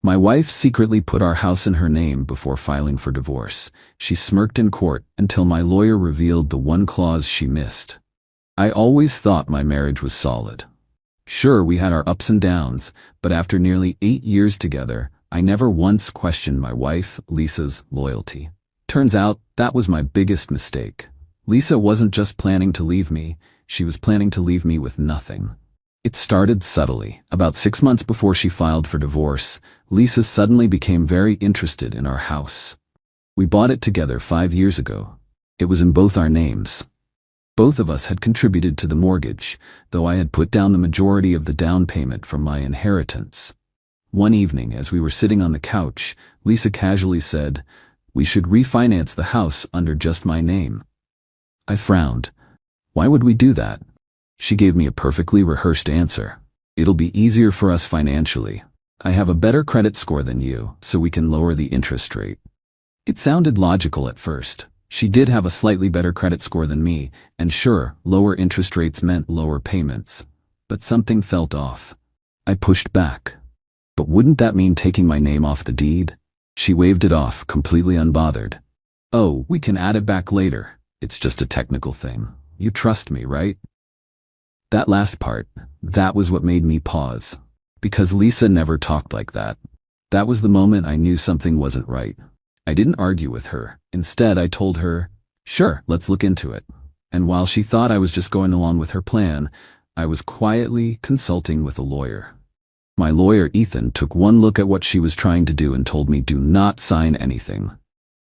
My wife secretly put our house in her name before filing for divorce. She smirked in court until my lawyer revealed the one clause she missed. I always thought my marriage was solid. Sure, we had our ups and downs, but after nearly 8 years together, I never once questioned my wife, Lisa's, loyalty. Turns out, that was my biggest mistake. Lisa wasn't just planning to leave me, she was planning to leave me with nothing. It started subtly. About 6 months before she filed for divorce, Lisa suddenly became very interested in our house. We bought it together 5 years ago. It was in both our names. Both of us had contributed to the mortgage, though I had put down the majority of the down payment from my inheritance. One evening, as we were sitting on the couch, Lisa casually said, "We should refinance the house under just my name." I frowned. Why would we do that? She gave me a perfectly rehearsed answer. "It'll be easier for us financially. I have a better credit score than you, so we can lower the interest rate." It sounded logical at first. She did have a slightly better credit score than me, and sure, lower interest rates meant lower payments. But something felt off. I pushed back. "But wouldn't that mean taking my name off the deed?" She waved it off, completely unbothered. "Oh, we can add it back later. It's just a technical thing. You trust me, right?" That last part, that was what made me pause. Because Lisa never talked like that. That was the moment I knew something wasn't right. I didn't argue with her. Instead, I told her, "Sure, let's look into it." And while she thought I was just going along with her plan, I was quietly consulting with a lawyer. My lawyer, Ethan, took one look at what she was trying to do and told me do not sign anything.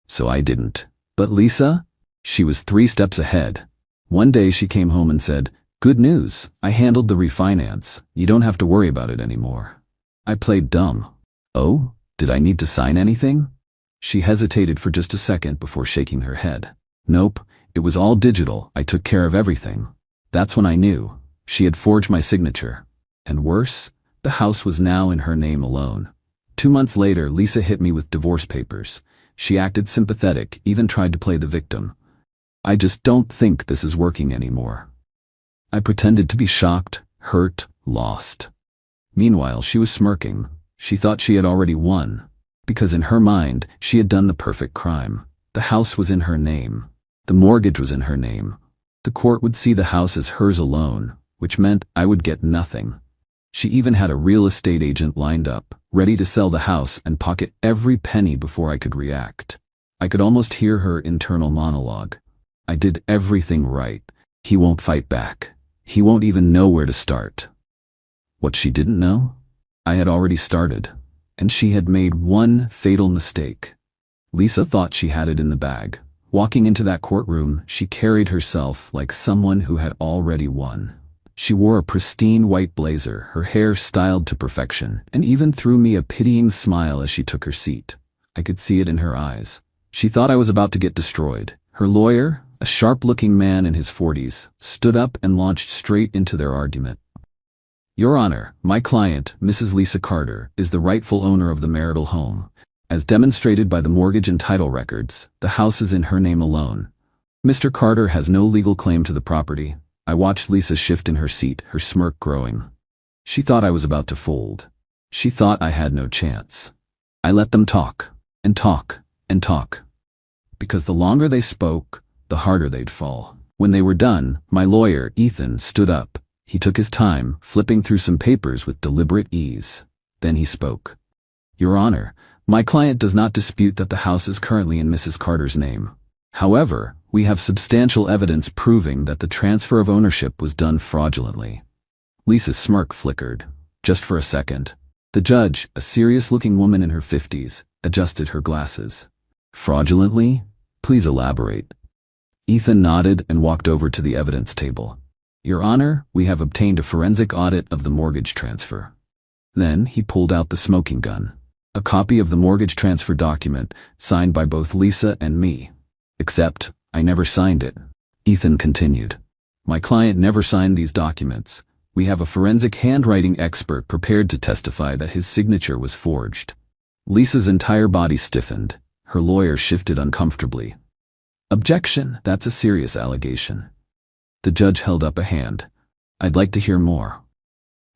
So I didn't. But Lisa? She was 3 steps ahead. One day she came home and said, "Good news, I handled the refinance. You don't have to worry about it anymore." I played dumb. "Oh, did I need to sign anything?" She hesitated for just a second before shaking her head. "Nope, it was all digital. I took care of everything." That's when I knew. She had forged my signature. And worse, the house was now in her name alone. 2 months later, Lisa hit me with divorce papers. She acted sympathetic, even tried to play the victim. "I just don't think this is working anymore." I pretended to be shocked, hurt, lost. Meanwhile, she was smirking. She thought she had already won. Because in her mind, she had done the perfect crime. The house was in her name. The mortgage was in her name. The court would see the house as hers alone, which meant I would get nothing. She even had a real estate agent lined up, ready to sell the house and pocket every penny before I could react. I could almost hear her internal monologue. "I did everything right. He won't fight back. He won't even know where to start." What she didn't know? I had already started, and she had made one fatal mistake. Lisa thought she had it in the bag. Walking into that courtroom, she carried herself like someone who had already won. She wore a pristine white blazer, her hair styled to perfection, and even threw me a pitying smile as she took her seat. I could see it in her eyes. She thought I was about to get destroyed. Her lawyer, a sharp-looking man in his 40s, stood up and launched straight into their argument. "Your Honor, my client, Mrs. Lisa Carter, is the rightful owner of the marital home. As demonstrated by the mortgage and title records, the house is in her name alone. Mr. Carter has no legal claim to the property." I watched Lisa shift in her seat, her smirk growing. She thought I was about to fold. She thought I had no chance. I let them talk, and talk, and talk. Because the longer they spoke, the harder they'd fall. When they were done, my lawyer, Ethan, stood up. He took his time, flipping through some papers with deliberate ease. Then he spoke. "Your Honor, my client does not dispute that the house is currently in Mrs. Carter's name. However, we have substantial evidence proving that the transfer of ownership was done fraudulently." Lisa's smirk flickered. Just for a second. The judge, a serious-looking woman in her 50s, adjusted her glasses. "Fraudulently? Please elaborate." Ethan nodded and walked over to the evidence table. "Your Honor, we have obtained a forensic audit of the mortgage transfer." Then he pulled out the smoking gun. A copy of the mortgage transfer document, signed by both Lisa and me. "Except, I never signed it." Ethan continued. "My client never signed these documents. We have a forensic handwriting expert prepared to testify that his signature was forged." Lisa's entire body stiffened. Her lawyer shifted uncomfortably. "Objection, that's a serious allegation." The judge held up a hand. "I'd like to hear more."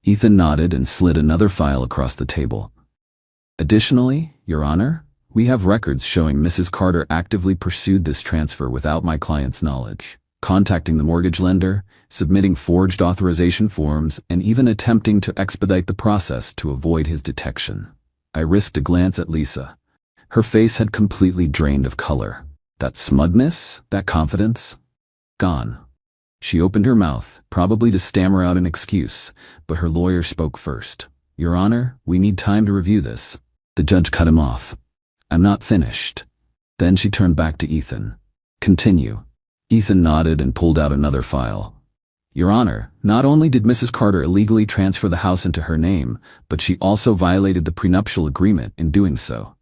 Ethan nodded and slid another file across the table. Additionally, Your Honor, we have records showing Mrs. Carter actively pursued this transfer without my client's knowledge, contacting the mortgage lender, submitting forged authorization forms, and even attempting to expedite the process to avoid his detection. I risked a glance at Lisa. Her face had completely drained of color. That smugness, that confidence, gone. She opened her mouth, probably to stammer out an excuse, but her lawyer spoke first. Your Honor, we need time to review this. The judge cut him off. I'm not finished. Then she turned back to Ethan. Continue. Ethan nodded and pulled out another file. Your Honor, not only did Mrs. Carter illegally transfer the house into her name, but she also violated the prenuptial agreement in doing so.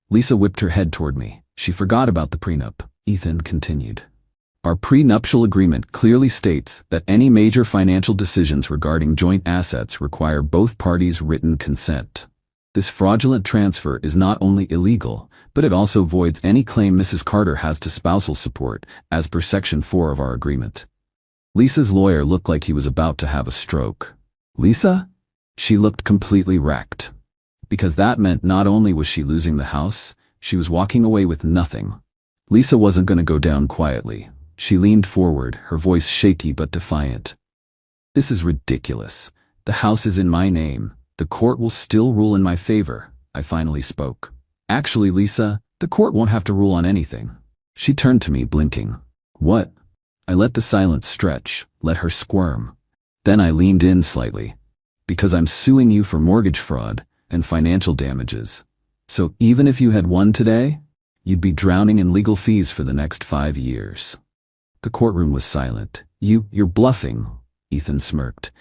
Lisa whipped her head toward me. She forgot about the prenup. Ethan continued. Our prenuptial agreement clearly states that any major financial decisions regarding joint assets require both parties' written consent. This fraudulent transfer is not only illegal, but it also voids any claim Mrs. Carter has to spousal support, as per Section 4 of our agreement. Lisa's lawyer looked like he was about to have a stroke. Lisa? She looked completely wrecked. Because that meant not only was she losing the house, she was walking away with nothing. Lisa wasn't going to go down quietly. She leaned forward, her voice shaky but defiant. This is ridiculous. The house is in my name. The court will still rule in my favor. I finally spoke. Actually, Lisa, the court won't have to rule on anything. She turned to me, blinking. What? I let the silence stretch, let her squirm. Then I leaned in slightly. Because I'm suing you for mortgage fraud and financial damages. So even if you had won today, you'd be drowning in legal fees for the next 5 years. The courtroom was silent. You're bluffing, Ethan smirked.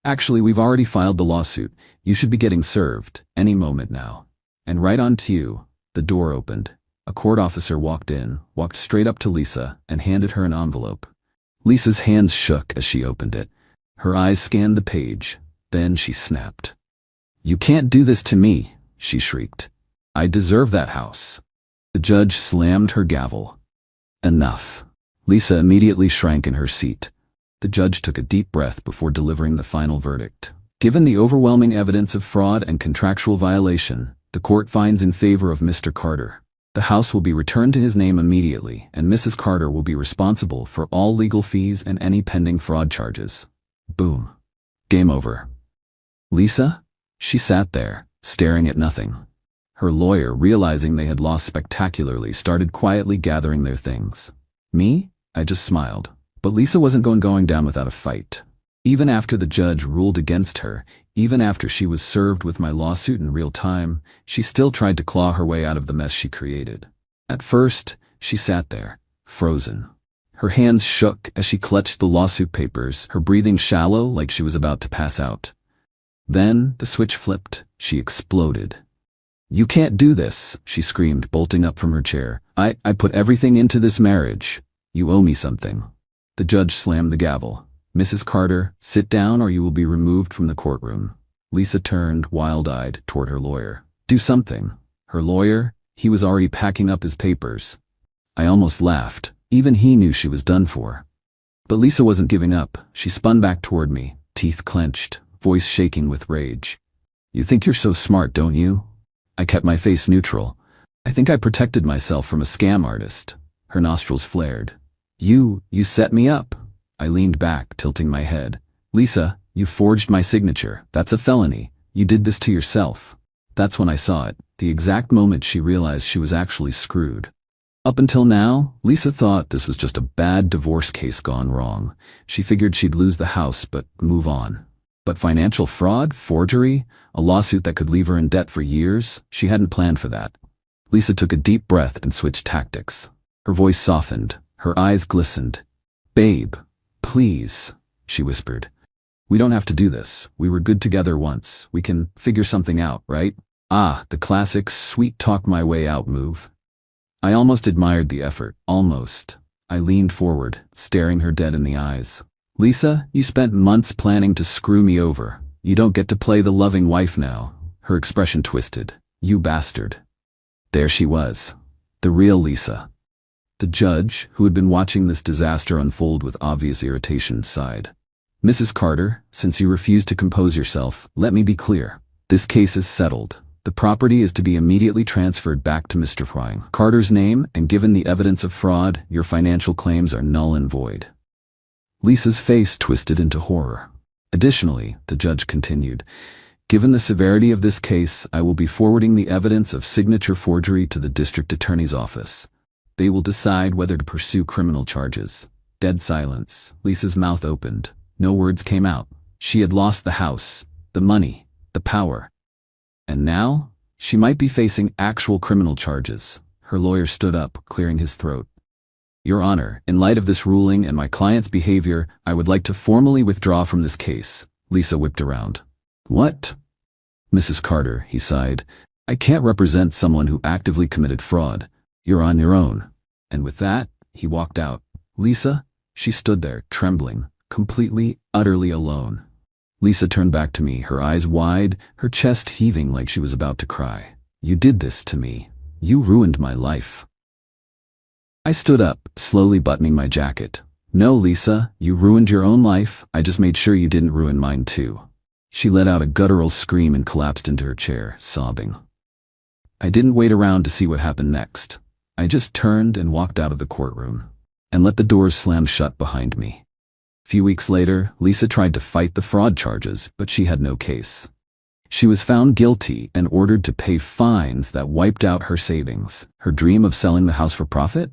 Actually, we've already filed the lawsuit. You should be getting served any moment now. And right on cue, the door opened. A court officer walked straight up to Lisa, and handed her an envelope. Lisa's hands shook as she opened it. Her eyes scanned the page. Then she snapped. You can't do this to me, she shrieked. I deserve that house. The judge slammed her gavel. Enough. Lisa immediately shrank in her seat. The judge took a deep breath before delivering the final verdict. Given the overwhelming evidence of fraud and contractual violation, the court finds in favor of Mr. Carter. The house will be returned to his name immediately, and Mrs. Carter will be responsible for all legal fees and any pending fraud charges. Boom. Game over. Lisa? She sat there, staring at nothing. Her lawyer, realizing they had lost spectacularly, started quietly gathering their things. Me? I just smiled. But Lisa wasn't going down without a fight. Even after the judge ruled against her, even after she was served with my lawsuit in real time, she still tried to claw her way out of the mess she created. At first, she sat there, frozen. Her hands shook as she clutched the lawsuit papers, her breathing shallow like she was about to pass out. Then, the switch flipped. She exploded. You can't do this, she screamed, bolting up from her chair. I put everything into this marriage. You owe me something. The judge slammed the gavel. Mrs. Carter, sit down or you will be removed from the courtroom. Lisa turned, wild-eyed, toward her lawyer. Do something. Her lawyer? He was already packing up his papers. I almost laughed. Even he knew she was done for. But Lisa wasn't giving up. She spun back toward me, teeth clenched, voice shaking with rage. You think you're so smart, don't you? I kept my face neutral. I think I protected myself from a scam artist. Her nostrils flared. You set me up. I leaned back, tilting my head. Lisa, you forged my signature. That's a felony. You did this to yourself. That's when I saw it, the exact moment she realized she was actually screwed. Up until now, Lisa thought this was just a bad divorce case gone wrong. She figured she'd lose the house, but move on. But financial fraud, forgery, a lawsuit that could leave her in debt for years, she hadn't planned for that. Lisa took a deep breath and switched tactics. Her voice softened. Her eyes glistened. Babe, please, she whispered. We don't have to do this. We were good together once. We can figure something out, right? Ah, the classic sweet talk my way out move. I almost admired the effort. Almost. I leaned forward, staring her dead in the eyes. Lisa, you spent months planning to screw me over. You don't get to play the loving wife now. Her expression twisted. You bastard. There she was. The real Lisa. The judge, who had been watching this disaster unfold with obvious irritation, sighed. Mrs. Carter, since you refuse to compose yourself, let me be clear. This case is settled. The property is to be immediately transferred back to Mr. Carter's name, and given the evidence of fraud, your financial claims are null and void. Lisa's face twisted into horror. Additionally, the judge continued, given the severity of this case, I will be forwarding the evidence of signature forgery to the district attorney's office. They will decide whether to pursue criminal charges. Dead silence. Lisa's mouth opened. No words came out. She had lost the house, the money, the power. And now, she might be facing actual criminal charges. Her lawyer stood up, clearing his throat. Your Honor, in light of this ruling and my client's behavior, I would like to formally withdraw from this case. Lisa whipped around. What? Mrs. Carter, he sighed. I can't represent someone who actively committed fraud. You're on your own. And with that, he walked out. Lisa? She stood there, trembling, completely, utterly alone. Lisa turned back to me, her eyes wide, her chest heaving like she was about to cry. You did this to me. You ruined my life. I stood up, slowly buttoning my jacket. No, Lisa, you ruined your own life. I just made sure you didn't ruin mine too. She let out a guttural scream and collapsed into her chair, sobbing. I didn't wait around to see what happened next. I just turned and walked out of the courtroom, and let the doors slam shut behind me. A few weeks later, Lisa tried to fight the fraud charges, but she had no case. She was found guilty and ordered to pay fines that wiped out her savings. Her dream of selling the house for profit?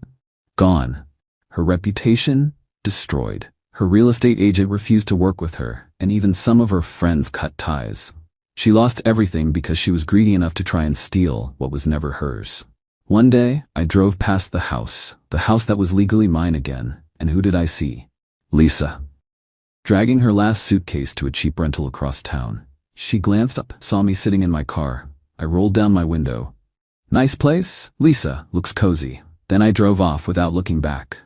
Gone. Her reputation? Destroyed. Her real estate agent refused to work with her, and even some of her friends cut ties. She lost everything because she was greedy enough to try and steal what was never hers. One day, I drove past the house that was legally mine again, and who did I see? Lisa. Dragging her last suitcase to a cheap rental across town. She glanced up, saw me sitting in my car. I rolled down my window. Nice place? Lisa, looks cozy. Then I drove off without looking back.